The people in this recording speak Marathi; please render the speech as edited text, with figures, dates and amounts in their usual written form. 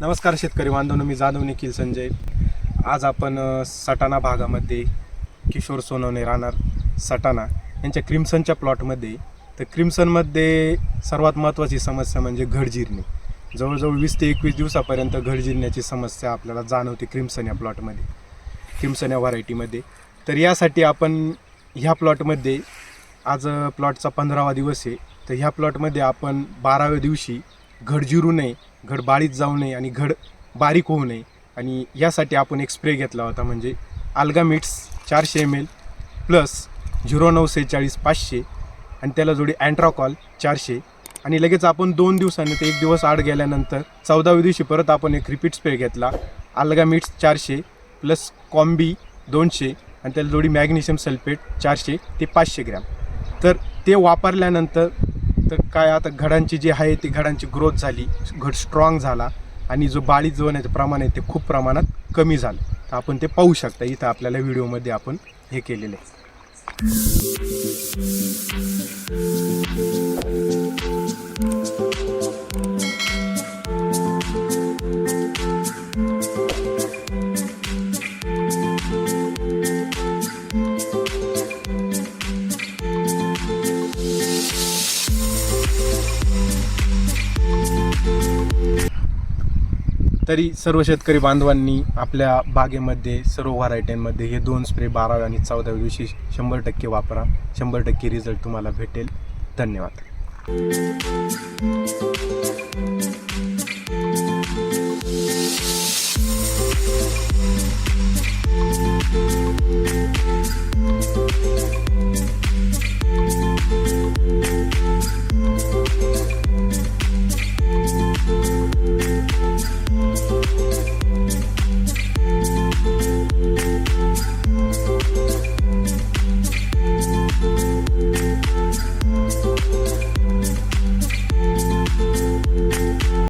नमस्कार शेतकरी बांधवांनो, मी जाधव निखिल संजय। आज आपण सटाणा भागामध्ये किशोर सोनवणे राहणार सटाणा यांच्या क्रिम्सनच्या प्लॉटमध्ये। तर क्रिम्सनमध्ये सर्वात महत्त्वाची समस्या म्हणजे घड जिरणे। जवळजवळ 20 ते 21 दिवसापर्यंत घड जिरण्याची समस्या आपल्याला जाणवते क्रिम्सन या प्लॉटमध्ये, क्रिम्सन या व्हरायटीमध्ये। तर यासाठी आपण ह्या प्लॉटमध्ये आज प्लॉटचा 15वा दिवस आहे। तर ह्या प्लॉटमध्ये आपण 12व्या दिवशी घड जिरू नये, घड बाळीत जाऊ नये आणि घड बारीक होऊ नये, आणि यासाठी आपण एक स्प्रे घेतला होता, म्हणजे अल्गामिट्स 400 ml प्लस 0946 500 आणि त्याला जोडी अँट्राकॉल 400। आणि लगेच आपण 2 दिवसांनी ते 1 दिवस आड गेल्यानंतर 14व्या दिवशी परत आपण एक रिपीट स्प्रे घेतला, अल्गामिट्स 400 प्लस कॉम्बी 200 आणि त्याला जोडी मॅग्नेशियम सल्फेट 400 ते 500 ग्रॅम। तर ते वापरल्यानंतर तर काय, आता घडांची जी आहे ती घडांची ग्रोथ झाली, घड स्ट्रॉंग झाला आणि जो बाळीत होण्याचं प्रमाण आहे ते खूप प्रमाणात कमी झालं। तर आपण ते पाहू शकता इथं आपल्याला व्हिडिओमध्ये आपण हे केलेलं आहे। तरी सर्व शेतकरी बांधवांनी आपल्या बागेमध्ये सर्व व्हरायटींमध्ये हे 2 स्प्रे 12व्या आणि 14व्या दिवशी 100% वापरा, 100% रिझल्ट तुम्हाला भेटेल। धन्यवाद।